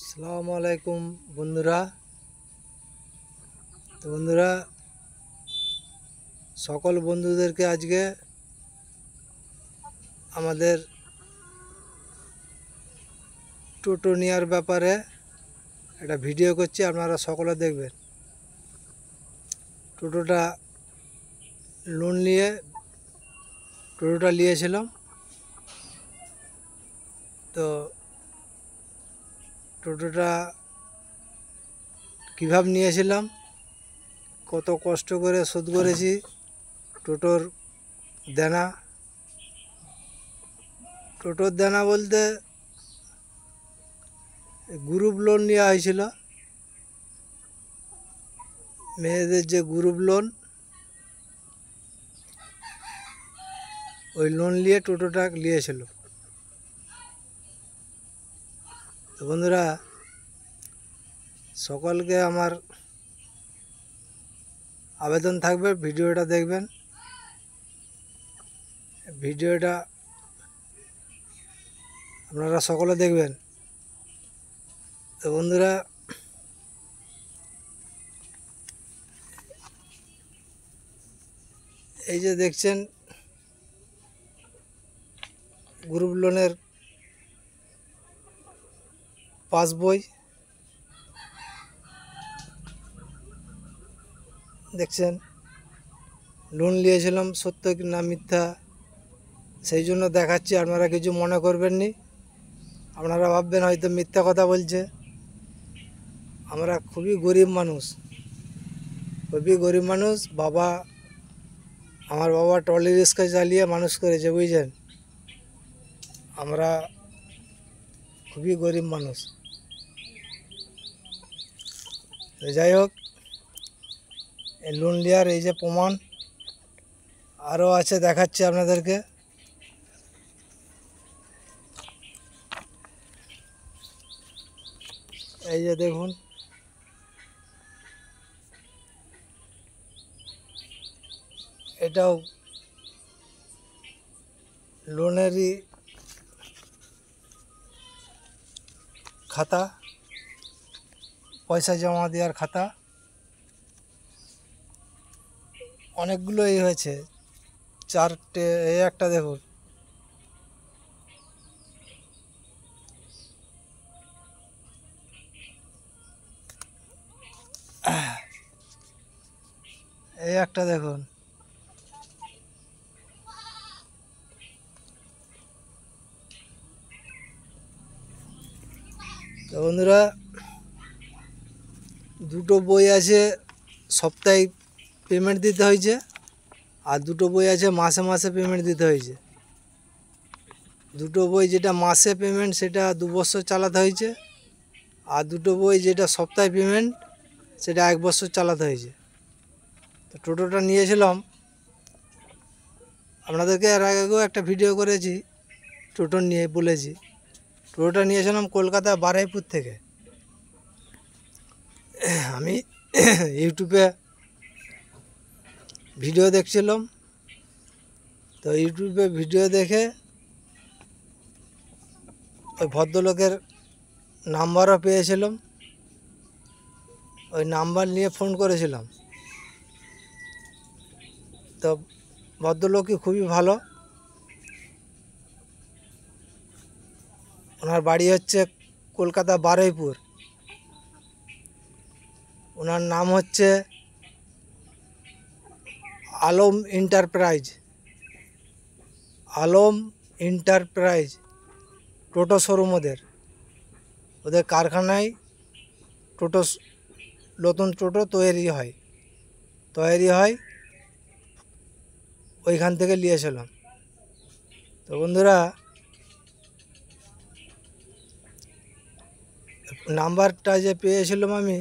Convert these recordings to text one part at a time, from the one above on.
আসসালামু আলাইকুম বন্ধুরা। তো বন্ধুরা, সকল বন্ধুদেরকে আজকে আমাদের টোটো নেওয়ার ব্যাপারে একটা ভিডিও করছি, আপনারা সকলে দেখবেন। টোটোটা লোন নিয়ে টোটোটা নিয়েছিলাম। তো টোটোটা কীভাবে নিয়েছিলাম, কত কষ্ট করে শোধ করেছি টোটোর দেনা। টোটোর দেনা বলতে গ্রুপ লোন নেওয়া হয়েছিল, মেয়েদের যে গ্রুপ লোন, ওই লোন নিয়ে টোটোটা নিয়েছিল। তো বন্ধুরা, সকলকে আমার আবেদন থাকবে, ভিডিওটা দেখবেন। ভিডিওটা আপনারা সকলে দেখবেন। তো বন্ধুরা, এই যে দেখছেন গ্রুপ লোনের পাসবই, দেখছেন লোন নিয়েছিলাম, সত্য কি না মিথ্যা সেই জন্য দেখাচ্ছি। আপনারা কিছু মনে করবেন নি, আপনারা ভাববেন হয়তো মিথ্যা কথা বলছে। আমরা খুবই গরিব মানুষ, আমার বাবা ট্রলি রিক্সা চালিয়ে মানুষ করেছে, বুঝছেন। আমরা খুবই গরিব মানুষ। তো যাই হোক, এই লোন নেওয়ার এই যে প্রমাণ আরও আছে, দেখাচ্ছি আপনাদেরকে। এই যে দেখুন, এটাও লোনেরই খাতা, পয়সা জমা দেওয়ার খাতা। অনেকগুলো এই হয়েছে, চারটে। এই একটা দেখুন, এই একটা দেখুন। তো বন্ধুরা, দুটো বই আছে সাপ্তাহিক পেমেন্ট দিতে হয়েছে, আর দুটো বই আছে মাসে মাসে পেমেন্ট দিতে হয়েছে। দুটো বই যেটা মাসে পেমেন্ট সেটা 2 বছর চালাতে হয়েছে, আর দুটো বই যেটা সপ্তাহে পেমেন্ট সেটা 1 বছর চালাতে হয়েছে। তো টোটোটা নিয়েছিলাম, আপনাদেরকে এর আগেও একটা ভিডিও করেছি টোটো নিয়ে, বলেছি। টোটোটা নিয়েছিলাম কলকাতা বারুইপুর থেকে। আমি ইউটিউবে ভিডিও দেখছিলাম, তো ইউটিউবে ভিডিও দেখে ওই ভদ্রলোকের নাম্বারও পেয়েছিলাম, ওই নাম্বার নিয়ে ফোন করেছিলাম। তো ভদ্রলোকই খুবই ভালো, ওনার বাড়ি হচ্ছে কলকাতা বারুইপুর। ওনার নাম হচ্ছে আলম এন্টারপ্রাইজ টোটো শোরুম। ওদের কারখানায় টোটো, নতুন টোটো তৈরি হয়, ওইখান থেকে নিয়েছিলাম। তো বন্ধুরা, নাম্বারটা যে পেয়েছিলাম আমি,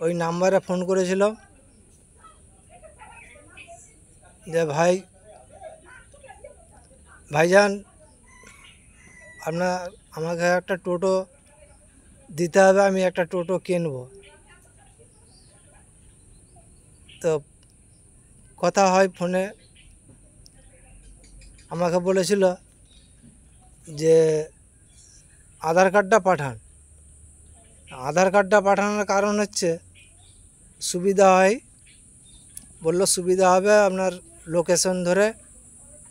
ওই নাম্বারে ফোন করেছিলাম যে ভাইজান, আমাকে একটা টোটো দিতে হবে, আমি একটা টোটো কিনব। তো কথা হয় ফোনে, আমাকে বলেছিল যে আধার কার্ডটা পাঠান। আধার কার্ডটা পাঠানোর কারণ হচ্ছে সুবিধা হয়, বললো সুবিধা হবে, আপনার লোকেশন ধরে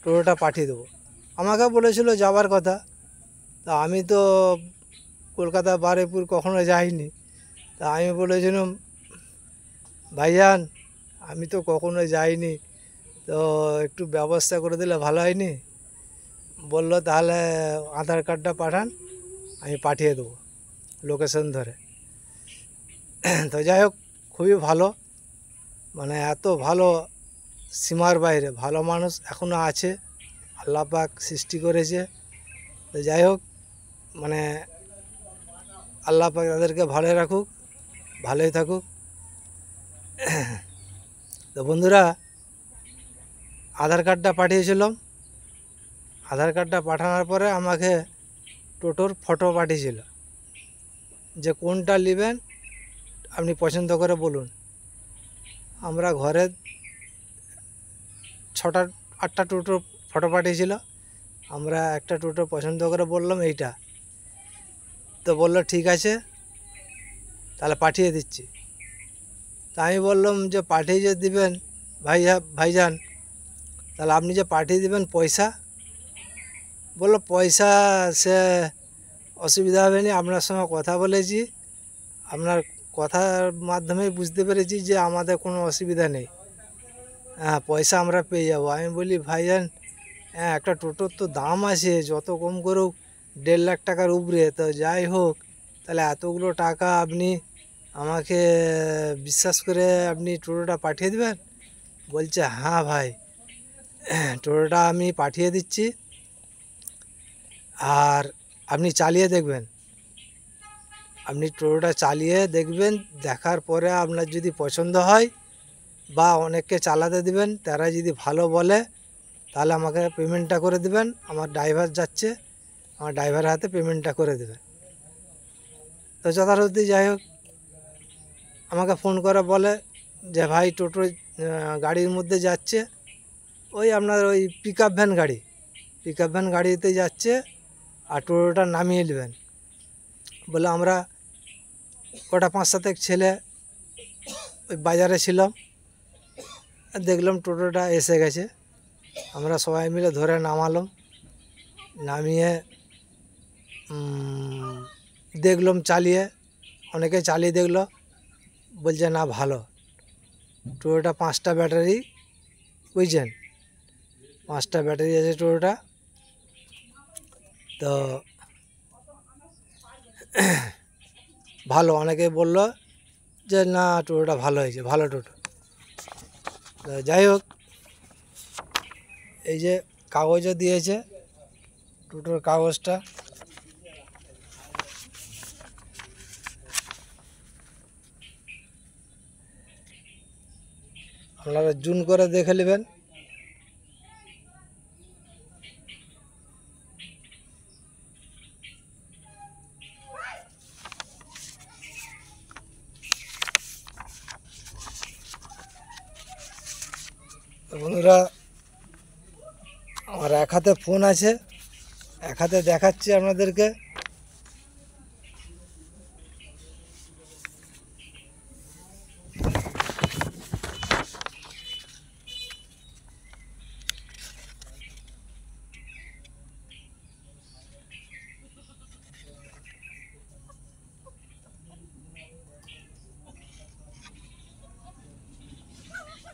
টোটোটা পাঠিয়ে দেবো। আমাকে বলেছিল যাওয়ার কথা, তা আমি তো কলকাতা বারুইপুর কখনো যাইনি। তা আমি বলেছিলাম ভাইজান আমি তো কখনো যাইনি, তো একটু ব্যবস্থা করে দিলে ভালো হয়নি। বললো তাহলে আধার কার্ডটা পাঠান, আমি পাঠিয়ে দেবো লোকেশন ধরে। তো যাই হোক, খুবই ভালো, মানে এত ভালো, সীমার বাইরে ভালো মানুষ এখনও আছে, আল্লাহ পাক সৃষ্টি করেছে। তো যাই হোক, মানে আল্লাহ পাক তাদেরকে ভালো রাখুক, ভালোই থাকুক। তো বন্ধুরা, আধার কার্ডটা পাঠিয়েছিলাম, আধার কার্ডটা পাঠানোর পরে আমাকে টোটোর ফটো পাঠিয়েছিল, যে কোনটা নেবেন আপনি পছন্দ করে বলুন। আমরা ঘরে 6-8টা টোটোর ফটো পাঠিয়েছিল, আমরা একটা টোটো পছন্দ করে বললাম এইটা। তো বললো ঠিক আছে তাহলে পাঠিয়ে দিচ্ছি। তা আমি বললাম যে পাঠিয়ে যে দিবেন ভাইজান, তাহলে আপনি যে পাঠিয়ে দিবেন পয়সা। বললো পয়সা সে অসুবিধা হবে না, আপনার সঙ্গে কথা বলেছি, আপনার কথার মাধ্যমে বুঝতে পেরেছি যে আমাদের কোনো অসুবিধা নেই, হ্যাঁ পয়সা আমরা পেয়ে যাবো। আমি বলি ভাইজান হ্যাঁ একটা টোটোর তো দাম আছে, যত কম করেও 1.5 লাখ টাকার উপরে, তো যাই হোক তাহলে এতগুলো টাকা আপনি আমাকে বিশ্বাস করে আপনি টোটোটা পাঠিয়ে দেবেন। বলছে হ্যাঁ ভাই, টোটোটা আমি পাঠিয়ে দিচ্ছি, আর আপনি চালিয়ে দেখবেন, আপনি টোটোটা চালিয়ে দেখবেন, দেখার পরে আপনার যদি পছন্দ হয় বা অনেককে চালাতে দিবেন, তারা যদি ভালো বলে তাহলে আমাকে পেমেন্টটা করে দিবেন। আমার ড্রাইভার যাচ্ছে, আমার ড্রাইভারের হাতে পেমেন্টটা করে দেবেন। তো যথারীতি যাই হোক আমাকে ফোন করে বলে যে ভাই টোটো গাড়ির মধ্যে যাচ্ছে, ওই আপনার ওই পিক আপ ভ্যান গাড়িতে যাচ্ছে, আর টোটোটা নামিয়ে নেবেন। বলে আমরা কটা 5-7 ছেলে ওই বাজারে ছিলাম, দেখলাম টোটোটা এসে গেছে, আমরা সবাই মিলে ধরে নামালাম, নামিয়ে দেখলাম চালিয়ে, অনেকে চালিয়ে দেখলো, বলছে না ভালো, টোটোটা 5টা ব্যাটারি, বুঝছেন 5টা ব্যাটারি আছে টোটোটা। তো ভালো, অনেকে বললো যে না টোটোটা ভালো হয়েছে, ভালো টোটো। তো যাই হোক, এই যে কাগজও দিয়েছে, টোটোর কাগজটা, আপনারা জুম করে দেখে নেবেন। তো বন্ধুরা, আমার এক হাতে ফোন আছে, এক হাতে দেখাচ্ছি আপনাদেরকে।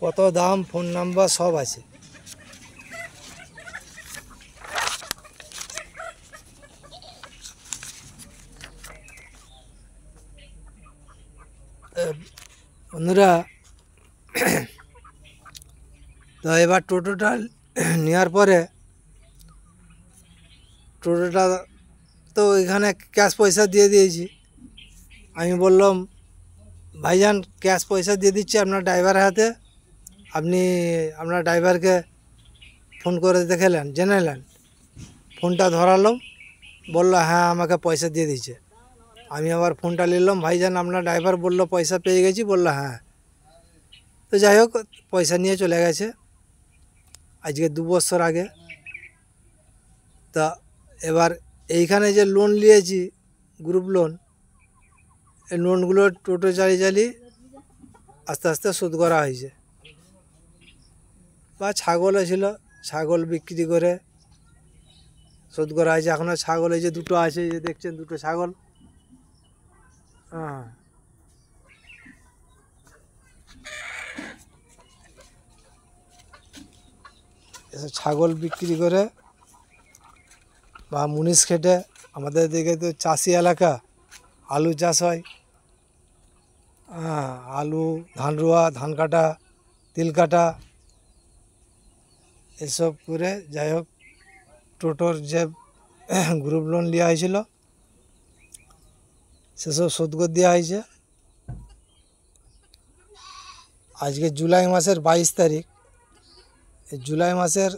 কত দাম, ফোন নাম্বার সব আছে। বন্ধুরা, তো এবার টোটোটা নেওয়ার পরে টোটোটা তো এখানে ক্যাশ পয়সা দিয়ে দিয়েছি। আমি বললাম ভাইজান ক্যাশ পয়সা দিয়ে দিচ্ছি আপনার ড্রাইভারের হাতে, আপনি আপনার ড্রাইভারকে ফোন করে দেখেলেন, জেনে নেন। ফোনটা ধরালাম, বললো হ্যাঁ আমাকে পয়সা দিয়ে দিয়েছে। আমি আবার ফোনটা নিলাম, ভাইজান আপনার ড্রাইভার বললো পয়সা পেয়ে গেছি, বললো হ্যাঁ। তো যাই হোক পয়সা নিয়ে চলে গেছে, আজকে 2 বছর আগে। তা এবার এইখানে যে লোন নিয়েছি, গ্রুপ লোন, এই লোনগুলো টোটো চালিয়ে চালিয়ে আস্তে আস্তে শোধ করা হয়েছে। বা ছাগলও ছিল, ছাগল বিক্রি করে শোধ করা হয়েছে। এখনও ছাগল এই যে দুটো আছে, এই যে দেখছেন দুটো ছাগল। হ্যাঁ, এসব ছাগল বিক্রি করে বা মুনিশ খেটে, আমাদের দিকে তো চাষি এলাকা, আলু চাষ হয়। হ্যাঁ, আলু, ধান রোয়া, ধান কাটা, তিল কাটা, এসব করে যাই হোক টোটোর যে গ্রুপ লোন নেওয়া হয়েছিল সেসব শোধ করে দেওয়া হয়েছে। আজকে জুলাই মাসের 22 তারিখ, এই জুলাই মাসের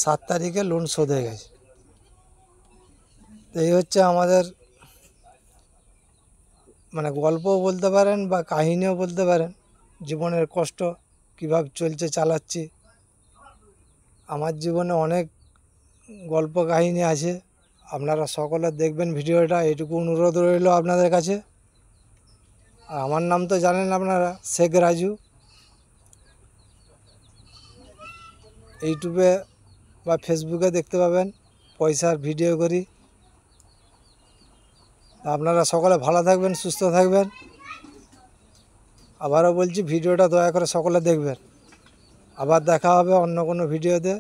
7 তারিখে লোন শোধ হয়ে গেছে। তো এই হচ্ছে আমাদের মানে গল্পও বলতে পারেন বা কাহিনীও বলতে পারেন, জীবনের কষ্ট কীভাবে চলছে চালাচ্ছি। আমার জীবনে অনেক গল্প কাহিনী আছে, আপনারা সকলে দেখবেন ভিডিওটা, এইটুকু অনুরোধ রইল আপনাদের কাছে। আর আমার নাম তো জানেন আপনারা, শেখ রাজু। ইউটিউবে বা ফেসবুকে দেখতে পাবেন পয়সার ভিডিও করি। আপনারা সকলে ভালো থাকবেন, সুস্থ থাকবেন। আবারও বলছি ভিডিওটা দয়া করে সকলে দেখবেন। আবার দেখা হবে অন্য কোনো ভিডিওতে।